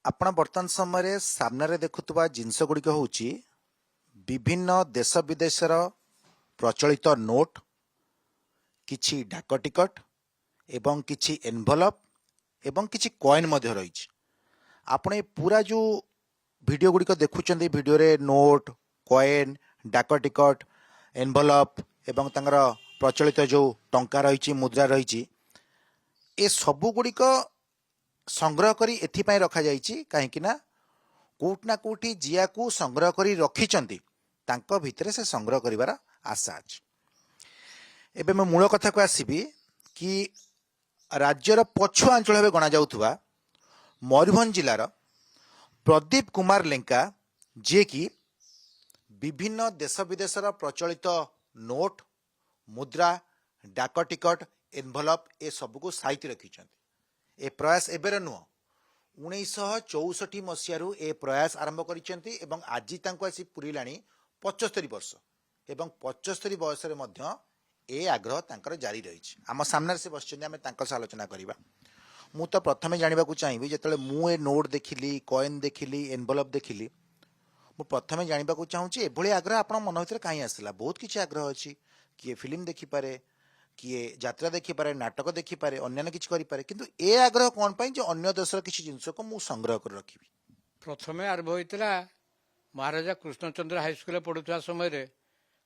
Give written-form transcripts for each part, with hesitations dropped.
ଆପଣ ବର୍ତ୍ତମାନ ସମୟରେ ସାମ୍ନାରେ ଦେଖୁଥିବା ଜିନିଷ ଗୁଡ଼ିକ ହେଉଛି ବିଭିନ୍ନ ଦେଶ ବିଦେଶର ପ୍ରଚଳିତ ନୋଟ୍, କିଛି ଡାକ ଟିକଟ ଏବଂ କିଛି ଏନଭଲପ ଏବଂ କିଛି କଏନ୍ ମଧ୍ୟ ରହିଛି। ଆପଣ ଏ ପୁରା ଯେଉଁ ଭିଡ଼ିଓ ଗୁଡ଼ିକ ଦେଖୁଛନ୍ତି, ଭିଡ଼ିଓରେ ନୋଟ୍, କଏନ୍, ଡାକ ଟିକଟ, ଏନଭଲପ ଏବଂ ତାଙ୍କର ପ୍ରଚଳିତ ଯେଉଁ ଟଙ୍କା ରହିଛି, ମୁଦ୍ରା ରହିଛି, ଏ ସବୁଗୁଡ଼ିକ ସଂଗ୍ରହ କରି ଏଥିପାଇଁ ରଖାଯାଇଛି କାହିଁକି ନା କୋଉଠି ନା କୋଉଠି ଜିଆକୁ ସଂଗ୍ରହ କରି ରଖିଛନ୍ତି ତାଙ୍କ ଭିତରେ ସେ ସଂଗ୍ରହ କରିବାର ଆଶା ଅଛି। ଏବେ ମୁଁ ମୂଳ କଥାକୁ ଆସିବି କି ରାଜ୍ୟର ପଛୁଆ ଅଞ୍ଚଳ ଭାବେ ଗଣାଯାଉଥିବା ମୟୂରଭଞ୍ଜ ଜିଲ୍ଲାର ପ୍ରଦୀପ କୁମାର ଲେଙ୍କା, ଯିଏକି ବିଭିନ୍ନ ଦେଶ ବିଦେଶର ପ୍ରଚଳିତ ନୋଟ୍, ମୁଦ୍ରା, ଡାକ ଟିକଟ, ଏନଭଲପ ଏ ସବୁକୁ ସାଇତି ରଖିଛନ୍ତି। ଏ ପ୍ରୟାସ ଏବେର ନୁହଁ, 1964 ମସିହାରୁ ଏ ପ୍ରୟାସ ଆରମ୍ଭ କରିଛନ୍ତି ଏବଂ ଆଜି ତାଙ୍କୁ ଆସି ପୁରିଲାଣି 75 ବର୍ଷ ଏବଂ 75 ବୟସରେ ମଧ୍ୟ ଏ ଆଗ୍ରହ ତାଙ୍କର ଜାରି ରହିଛି। ଆମ ସାମ୍ନାରେ ସେ ବସିଛନ୍ତି, ଆମେ ତାଙ୍କ ସହ ଆଲୋଚନା କରିବା। ମୁଁ ତ ପ୍ରଥମେ ଜାଣିବାକୁ ଚାହିଁବି, ଯେତେବେଳେ ମୁଁ ଏ ନୋଟ୍ ଦେଖିଲି, କଏନ୍ ଦେଖିଲି, ଏନଭଲପ ଦେଖିଲି, ମୁଁ ପ୍ରଥମେ ଜାଣିବାକୁ ଚାହୁଁଛି ଏଭଳି ଆଗ୍ରହ ଆପଣଙ୍କ ମନ ଭିତରେ କାହିଁ ଆସିଲା? ବହୁତ କିଛି ଆଗ୍ରହ ଅଛି, କିଏ ଫିଲ୍ମ ଦେଖିପାରେ, କିଏ ଯାତ୍ରା ଦେଖିପାରେ, ନାଟକ ଦେଖିପାରେ, ଅନ୍ୟାନ୍ୟ କିଛି କରିପାରେ, କିନ୍ତୁ ଏ ଆଗ୍ରହ କ'ଣ ପାଇଁ ଯେ ଅନ୍ୟ ଦେଶର କିଛି ଜିନିଷକୁ ମୁଁ ସଂଗ୍ରହ କରି ରଖିବି? ପ୍ରଥମେ ଆରମ୍ଭ ହୋଇଥିଲା ମହାରାଜା କୃଷ୍ଣଚନ୍ଦ୍ର ହାଇସ୍କୁଲରେ ପଢ଼ୁଥିବା ସମୟରେ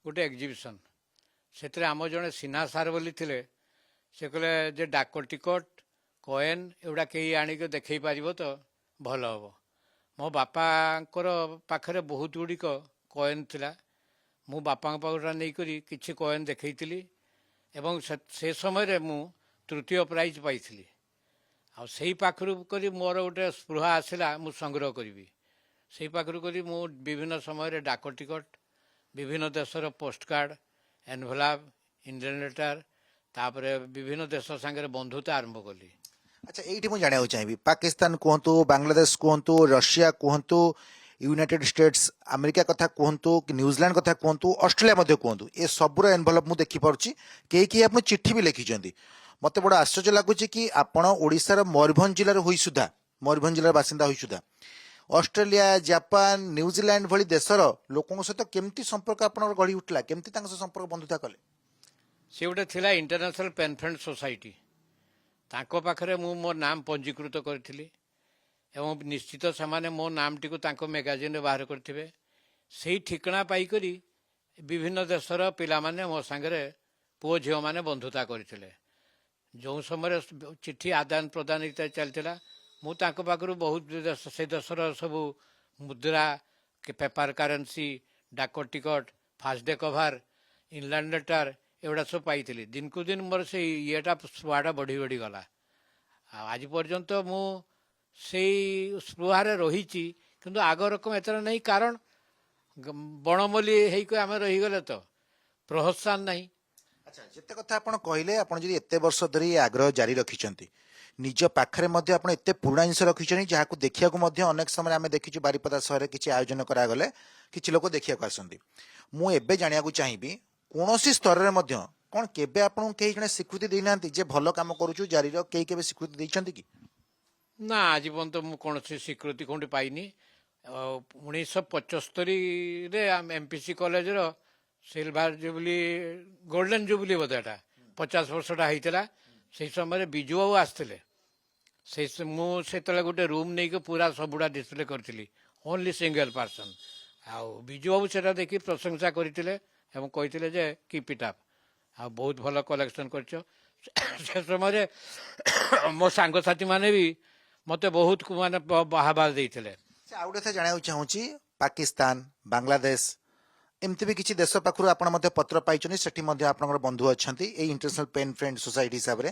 ଗୋଟେ ଏକ୍ଜିବିସନ୍। ସେଥିରେ ଆମ ଜଣେ ସିହ୍ନା ସାର୍ ବୋଲି ଥିଲେ। ସେ କହିଲେ ଯେ ଡାକ ଟିକଟ, କଏନ୍ ଏଗୁଡ଼ା କେହି ଆଣିକି ଦେଖେଇ ପାରିବ ତ ଭଲ ହେବ। ମୋ ବାପାଙ୍କର ପାଖରେ ବହୁତ ଗୁଡ଼ିକ କଏନ୍ ଥିଲା। ମୁଁ ବାପାଙ୍କ ପାଖରୁ ନେଇକରି କିଛି କଏନ୍ ଦେଖେଇଥିଲି ଏବଂ ସେ ସମୟରେ ମୁଁ ତୃତୀୟ ପ୍ରାଇଜ୍ ପାଇଥିଲି। ଆଉ ସେଇ ପାଖରୁ କରି ମୋର ଗୋଟେ ସ୍ପୃହା ଆସିଲା ମୁଁ ସଂଗ୍ରହ କରିବି। ସେଇ ପାଖରୁ କରି ମୁଁ ବିଭିନ୍ନ ସମୟରେ ଡାକ ଟିକଟ, ବିଭିନ୍ନ ଦେଶର ପୋଷ୍ଟକାର୍ଡ଼, ଏନଭଲପ, ଇଣ୍ଡିଆନ୍ ଲେଟର, ତାପରେ ବିଭିନ୍ନ ଦେଶ ସାଙ୍ଗରେ ବନ୍ଧୁତା ଆରମ୍ଭ କଲି। ଆଚ୍ଛା, ଏଇଠି ମୁଁ ଜାଣିବାକୁ ଚାହିଁବି, ପାକିସ୍ତାନ କୁହନ୍ତୁ, ବାଂଲାଦେଶ କୁହନ୍ତୁ, ରଷିଆ କୁହନ୍ତୁ, ୟୁନାଇଟେଡ୍ ଷ୍ଟେଟ୍ସ ଆମେରିକା କଥା କୁହନ୍ତୁ, କି ନ୍ୟୁଜିଲାଣ୍ଡ କଥା କୁହନ୍ତୁ, ଅଷ୍ଟ୍ରେଲିଆ ମଧ୍ୟ କୁହନ୍ତୁ, ଏ ସବୁର ଏନଭଲପ ମୁଁ ଦେଖିପାରୁଛି। କେହି କେହି ଆପଣ ଚିଠି ବି ଲେଖିଛନ୍ତି। ମୋତେ ବଡ଼ ଆଶ୍ଚର୍ଯ୍ୟ ଲାଗୁଛି କି ଆପଣ ଓଡ଼ିଶାର ମୟୂରଭଞ୍ଜ ଜିଲ୍ଲାର ହୋଇ ସୁଦ୍ଧା, ମୟୂରଭଞ୍ଜ ଜିଲ୍ଲାର ବାସିନ୍ଦା ହୋଇ ସୁଦ୍ଧା ଅଷ୍ଟ୍ରେଲିଆ, ଜାପାନ, ନ୍ୟୁଜିଲାଣ୍ଡ ଭଳି ଦେଶର ଲୋକଙ୍କ ସହିତ କେମିତି ସମ୍ପର୍କ ଆପଣଙ୍କର ଗଢ଼ି ଉଠିଲା? କେମିତି ତାଙ୍କ ସହ ସମ୍ପର୍କ ବନ୍ଧୁତା କଲେ? ସେ ଗୋଟେ ଥିଲା ଇଣ୍ଟରନ୍ୟାସନାଲ ପେନ୍ ଫ୍ରେଣ୍ଡ ସୋସାଇଟି। ତାଙ୍କ ପାଖରେ ମୁଁ ମୋ ନାମ ପଞ୍ଜୀକୃତ କରିଥିଲି ଏବଂ ନିଶ୍ଚିତ ସେମାନେ ମୋ ନାମଟିକୁ ତାଙ୍କ ମ୍ୟାଗାଜିନ୍ରେ ବାହାର କରିଥିବେ। ସେଇ ଠିକଣା ପାଇକରି ବିଭିନ୍ନ ଦେଶର ପିଲାମାନେ ମୋ ସାଙ୍ଗରେ, ପୁଅ ଝିଅମାନେ ବନ୍ଧୁତା କରିଥିଲେ। ଯେଉଁ ସମୟରେ ଚିଠି ଆଦାନ ପ୍ରଦାନ ଚାଲିଥିଲା, ମୁଁ ତାଙ୍କ ପାଖରୁ ବହୁତ ସେ ଦେଶର ସବୁ ମୁଦ୍ରା, ପେପର କରେନ୍ସି, ଡାକ ଟିକଟ, first day cover, England letter ଏଗୁଡ଼ା ସବୁ ପାଇଥିଲି। ଦିନକୁ ଦିନ ମୋର ସେଇ ଇଏଟା ସ୍ପୃହାଟା ବଢ଼ି ବଢ଼ି ଗଲା। ଆଉ ଆଜି ପର୍ଯ୍ୟନ୍ତ ମୁଁ ସେଇ ସ୍ପୃହାରେ ରହିଛି, କିନ୍ତୁ ଆଗ ରକମ ଏଥର ନାହିଁ। କାରଣ ବଣମଲ୍ଲି ହେଇକି ଆମେ ରହିଗଲେ ତ ପ୍ରୋତ୍ସାହନ ନାହିଁ। ଆଚ୍ଛା, ଯେତେ କଥା ଆପଣ କହିଲେ, ଆପଣ ଯଦି ଏତେ ବର୍ଷ ଧରି ଏ ଆଗ୍ରହ ଜାରି ରଖିଛନ୍ତି, ନିଜ ପାଖରେ ମଧ୍ୟ ଆପଣ ଏତେ ପୁରୁଣା ଜିନିଷ ରଖିଛନ୍ତି ଯାହାକୁ ଦେଖିବାକୁ ମଧ୍ୟ ଅନେକ ସମୟରେ ଆମେ ଦେଖିଛୁ ବାରିପଦା ସହରରେ କିଛି ଆୟୋଜନ କରାଗଲେ କିଛି ଲୋକ ଦେଖିବାକୁ ଆସନ୍ତି। ମୁଁ ଏବେ ଜାଣିବାକୁ ଚାହିଁବି, କୌଣସି ସ୍ତରରେ ମଧ୍ୟ କ'ଣ କେବେ ଆପଣଙ୍କୁ କେହି ଜଣେ ସ୍ୱୀକୃତି ଦେଇନାହାନ୍ତି ଯେ ଭଲ କାମ କରୁଛୁ ଜାରିର? କେହି କେବେ ସ୍ୱୀକୃତି ଦେଇଛନ୍ତି କି? ନା, ଆଜି ପର୍ଯ୍ୟନ୍ତ ମୁଁ କୌଣସି ସ୍ୱୀକୃତି କେଉଁଠି ପାଇନି। 1975ରେ MPC କଲେଜର ସିଲଭର ଜୁବଲି, ଗୋଲ୍ଡେନ୍ ଜୁବଲି ବୋଧେ ଏଟା 50 ବର୍ଷଟା ହେଇଥିଲା। ସେଇ ସମୟରେ ବିଜୁ ବାବୁ ଆସିଥିଲେ। ମୁଁ ସେତେବେଳେ ଗୋଟେ ରୁମ୍ ନେଇକି ପୁରା ସବୁଟା ଡିସପ୍ଲେ କରିଥିଲି, ଓନ୍ଲି ସିଙ୍ଗଲ ପର୍ସନ୍। ଆଉ ବିଜୁ ବାବୁ ସେଟା ଦେଖି ପ୍ରଶଂସା କରିଥିଲେ ଏବଂ କହିଥିଲେ ଯେ କିପ୍ ଇଟ୍ ଅପ୍, ଆଉ ବହୁତ ଭଲ କଲେକ୍ସନ୍ କରିଛ। ସେ ସମୟରେ ମୋ ସାଙ୍ଗସାଥିମାନେ ବି ମୋତେ ବହୁତ ମାନେ ବାହାବା ଦେଇଥିଲେ। ଆଉ ଗୋଟେ କଥା ଜାଣିବାକୁ ଚାହୁଁଛି, ପାକିସ୍ତାନ, ବାଂଲାଦେଶ ଏମିତି ବି କିଛି ଦେଶ ପାଖରୁ ଆପଣ ମଧ୍ୟ ପତ୍ର ପାଇଛନ୍ତି, ସେଠି ମଧ୍ୟ ଆପଣଙ୍କର ବନ୍ଧୁ ଅଛନ୍ତି ଏଇ ଇଣ୍ଟରନ୍ୟାସନାଲ ପେନ୍ ଫ୍ରେଣ୍ଡ ସୋସାଇଟି ହିସାବରେ।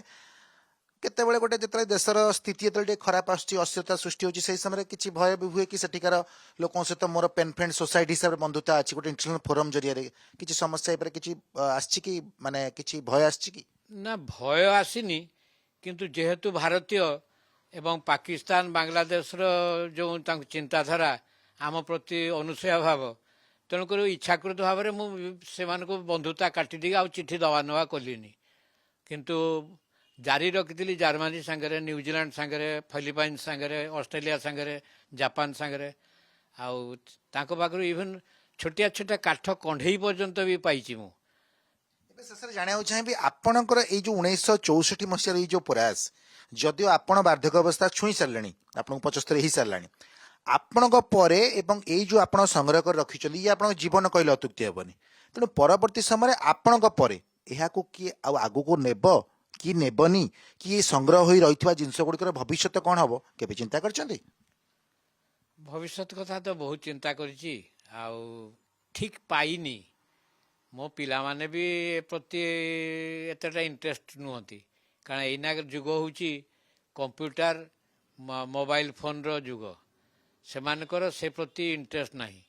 କେତେବେଳେ ଗୋଟେ ଯେତେବେଳେ ଦେଶର ସ୍ଥିତି ଯେତେବେଳେ ଟିକେ ଖରାପ ଆସୁଛି, ଅସ୍ଥିରତା ସୃଷ୍ଟି ହେଉଛି, ସେହି ସମୟରେ କିଛି ଭୟ ବି ହୁଏ କି ସେଠିକାର ଲୋକଙ୍କ ସହିତ ମୋର ପେନ୍ ଫ୍ରେଣ୍ଡ ସୋସାଇଟି ହିସାବରେ ବନ୍ଧୁତା ଅଛି, ଗୋଟେ ଇଣ୍ଟରନ୍ୟାସନାଲ ଫୋରମ ଜରିଆରେ କିଛି ସମସ୍ୟା ଉପରେ କିଛି ଆସିଛି କି, ମାନେ କିଛି ଭୟ ଆସିଛି କି? ନା, ଭୟ ଆସିନି, କିନ୍ତୁ ଯେହେତୁ ଭାରତୀୟ ଏବଂ ପାକିସ୍ତାନ, ବାଂଲାଦେଶର ଯେଉଁ ତାଙ୍କ ଚିନ୍ତାଧାରା ଆମ ପ୍ରତି ଅନୁସୟା ଭାବ, ତେଣୁକରି ଇଚ୍ଛାକୃତ ଭାବରେ ମୁଁ ସେମାନଙ୍କୁ ବନ୍ଧୁତା କାଟିଦେଇକି ଆଉ ଚିଠି ଦେବା ନେବା କଲିନି। କିନ୍ତୁ ଜାରି ରଖିଥିଲି ଜର୍ମାନୀ ସାଙ୍ଗରେ, ନ୍ୟୁଜିଲାଣ୍ଡ ସାଙ୍ଗରେ, ଫିଲିପାଇନ୍ସ ସାଙ୍ଗରେ, ଅଷ୍ଟ୍ରେଲିଆ ସାଙ୍ଗରେ, ଜାପାନ ସାଙ୍ଗରେ। ଆଉ ତାଙ୍କ ପାଖରୁ ଇଭେନ୍ ଛୋଟିଆ ଛୋଟିଆ କାଠ କଣ୍ଢେଇ ପର୍ଯ୍ୟନ୍ତ ବି ପାଇଛି ମୁଁ। ଏବେ ଶେଷରେ ଜାଣିବାକୁ ଚାହିଁବି ଆପଣଙ୍କର ଏଇ ଯୋଉ 1964 ମସିହାର ଏଇ ଯୋଉ ପ୍ରୟାସ, ଯଦିଓ ଆପଣ ବାର୍ଦ୍ଧକ୍ୟ ଅବସ୍ଥା ଛୁଇଁ ସାରିଲେଣି, ଆପଣଙ୍କୁ 75 ହେଇସାରିଲାଣି, ଆପଣଙ୍କ ପରେ ଏବଂ ଏଇ ଯୋଉ ଆପଣ ସଂଗ୍ରହ କରି ରଖିଛନ୍ତି ଇଏ ଆପଣଙ୍କ ଜୀବନ କହିଲେ ଅତ୍ୟୁକ୍ତି ହେବନି। ତେଣୁ ପରବର୍ତ୍ତୀ ସମୟରେ ଆପଣଙ୍କ ପରେ ଏହାକୁ କିଏ ଆଉ ଆଗକୁ ନେବ କି ନେବନି, କି ଏ ସଂଗ୍ରହ ହୋଇ ରହିଥିବା ଜିନିଷ ଗୁଡ଼ିକର ଭବିଷ୍ୟତ କ'ଣ ହବ କେବେ ଚିନ୍ତା କରିଛନ୍ତି? ଭବିଷ୍ୟତ କଥା ତ ବହୁତ ଚିନ୍ତା କରିଛି, ଆଉ ଠିକ୍ ପାଇନି। ମୋ ପିଲାମାନେ ବି ଏ ପ୍ରତି ଏତେଟା ଇଣ୍ଟରେଷ୍ଟ ନୁହନ୍ତି, କାରଣ ଏଇନା ଯୁଗ ହେଉଛି କମ୍ପ୍ୟୁଟର ମୋବାଇଲ ଫୋନର ଯୁଗ। ସେମାନଙ୍କର ସେ ପ୍ରତି ଇଣ୍ଟରେଷ୍ଟ ନାହିଁ।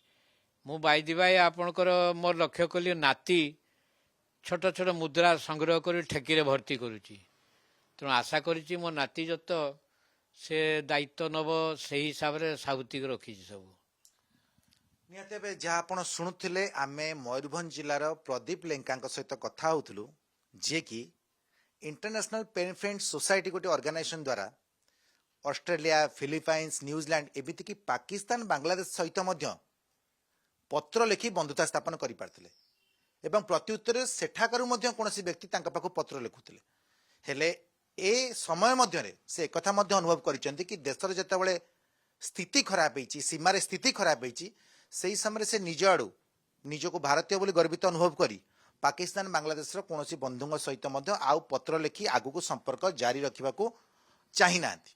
ମୁଁ ବାଇଦି ବାଇ ଆପଣଙ୍କର ମୋର ଲକ୍ଷ୍ୟ କଲି ନାତି ଛୋଟ ଛୋଟ ମୁଦ୍ରା ସଂଗ୍ରହ କରି ଠେକିରେ ଭର୍ତ୍ତି କରୁଛି। ତେଣୁ ଆଶା କରିଛି ମୋ ନାତି ଯତ ସେ ଦାୟିତ୍ୱ ନେବ, ସେହି ହିସାବରେ ସାବୁତିକି ରଖିଛି ସବୁ। ନିହାତି ଏବେ ଯାହା ଆପଣ ଶୁଣୁଥିଲେ, ଆମେ ମୟୂରଭଞ୍ଜ ଜିଲ୍ଲାର ପ୍ରଦୀପ ଲେଙ୍କାଙ୍କ ସହିତ କଥା ହେଉଥିଲୁ, ଯିଏକି ଇଣ୍ଟରନ୍ୟାସନାଲ ପେନ୍ ଫ୍ରେଣ୍ଡ ସୋସାଇଟି ଗୋଟିଏ ଅର୍ଗାନାଇଜେସନ ଦ୍ୱାରା ଅଷ୍ଟ୍ରେଲିଆ, ଫିଲିପାଇନ୍ସ, ନ୍ୟୁଜିଲାଣ୍ଡ ଏମିତିକି ପାକିସ୍ତାନ, ବାଂଲାଦେଶ ସହିତ ମଧ୍ୟ ପତ୍ର ଲେଖି ବନ୍ଧୁତା ସ୍ଥାପନ କରିପାରିଥିଲେ ଏବଂ ପ୍ରତ୍ୟୁତ୍ତରରେ ସେଠାକାରୁ ମଧ୍ୟ କୌଣସି ବ୍ୟକ୍ତି ତାଙ୍କ ପାଖକୁ ପତ୍ର ଲେଖୁଥିଲେ। ହେଲେ ଏ ସମୟ ମଧ୍ୟରେ ସେ ଏକଥା ମଧ୍ୟ ଅନୁଭବ କରିଛନ୍ତି କି ଦେଶର ଯେତେବେଳେ ସ୍ଥିତି ଖରାପ ହେଇଛି, ସୀମାରେ ସ୍ଥିତି ଖରାପ ହେଇଛି, ସେହି ସମୟରେ ସେ ନିଜ ଆଡ଼ୁ ନିଜକୁ ଭାରତୀୟ ବୋଲି ଗର୍ବିତ ଅନୁଭବ କରି ପାକିସ୍ତାନ, ବାଂଲାଦେଶର କୌଣସି ବନ୍ଧୁଙ୍କ ସହିତ ମଧ୍ୟ ଆଉ ପତ୍ର ଲେଖି ଆଗକୁ ସମ୍ପର୍କ ଜାରି ରଖିବାକୁ ଚାହିଁନାହାନ୍ତି।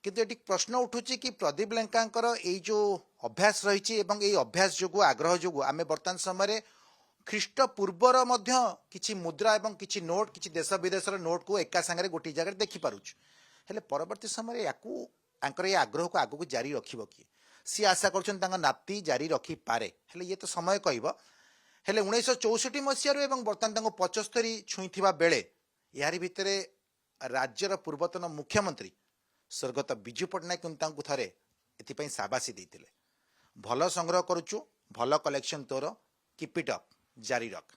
କିନ୍ତୁ ଏଠି ପ୍ରଶ୍ନ ଉଠୁଛି କି ପ୍ରଦୀପ ଲେଙ୍କାଙ୍କର ଏଇ ଯୋଉ ଅଭ୍ୟାସ ରହିଛି ଏବଂ ଏଇ ଅଭ୍ୟାସ ଯୋଗୁଁ, ଆଗ୍ରହ ଯୋଗୁଁ ଆମେ ବର୍ତ୍ତମାନ ସମୟରେ ଖ୍ରୀଷ୍ଟ ପୂର୍ବର ମଧ୍ୟ କିଛି ମୁଦ୍ରା ଏବଂ କିଛି ନୋଟ୍, କିଛି ଦେଶ ବିଦେଶର ନୋଟ୍କୁ ଏକା ସାଙ୍ଗରେ ଗୋଟିଏ ଜାଗାରେ ଦେଖିପାରୁଛୁ। ହେଲେ ପରବର୍ତ୍ତୀ ସମୟରେ ୟାକୁ ତାଙ୍କର ଏଇ ଆଗ୍ରହକୁ ଆଗକୁ ଜାରି ରଖିବ କିଏ? ସିଏ ଆଶା କରୁଛନ୍ତି ତାଙ୍କ ନାତି ଜାରି ରଖିପାରେ, ହେଲେ ଇଏ ତ ସମୟ କହିବ। ହେଲେ 1964 ମସିହାରୁ ଏବଂ ବର୍ତ୍ତମାନ ତାଙ୍କୁ 75 ଛୁଇଁଥିବା ବେଳେ ଏହାରି ଭିତରେ ରାଜ୍ୟର ପୂର୍ବତନ ମୁଖ୍ୟମନ୍ତ୍ରୀ ସ୍ୱର୍ଗତ ବିଜୁ ପଟ୍ଟନାୟକ କିନ୍ତୁ ତାଙ୍କୁ ଥରେ ଏଥିପାଇଁ ସାବାସୀ ଦେଇଥିଲେ। ଭଲ ସଂଗ୍ରହ କରୁଛୁ, ଭଲ କଲେକ୍ସନ ତୋର, କିପ୍ ଇଟ୍ ଅପ୍, ଜାରି ରଖ।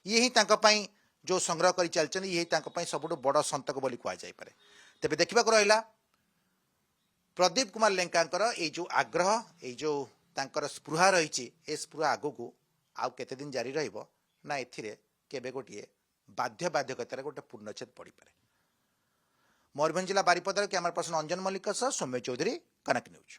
ଇଏ ହିଁ ତାଙ୍କ ପାଇଁ ଯେଉଁ ସଂଗ୍ରହ କରି ଚାଲିଛନ୍ତି, ଇଏ ତାଙ୍କ ପାଇଁ ସବୁଠୁ ବଡ଼ ସନ୍ତକ ବୋଲି କୁହାଯାଇପାରେ। ତେବେ ଦେଖିବାକୁ ରହିଲା ପ୍ରଦୀପ କୁମାର ଲେଙ୍କାଙ୍କର ଏଇ ଯେଉଁ ଆଗ୍ରହ, ଏଇ ଯେଉଁ ତାଙ୍କର ସ୍ପୃହା ରହିଛି, ଏ ସ୍ପୃହା ଆଗକୁ ଆଉ କେତେ ଦିନ ଜାରି ରହିବ, ନା ଏଥିରେ କେବେ ଗୋଟିଏ ବାଧ୍ୟବାଧକତାରେ ଗୋଟେ ପୂର୍ଣ୍ଣଚ୍ଛେଦ ପଡ଼ିପାରେ। ମୟୂରଭଞ୍ଜ ଜିଲ୍ଲା ବାରିପଦାର କ୍ୟାମେରା ପର୍ସନ ଅଞ୍ଜନ ମଲ୍ଲିକ ସହ ସୌମ୍ୟ ଚୌଧୁରୀ, କନକ ନ୍ୟୁଜ୍।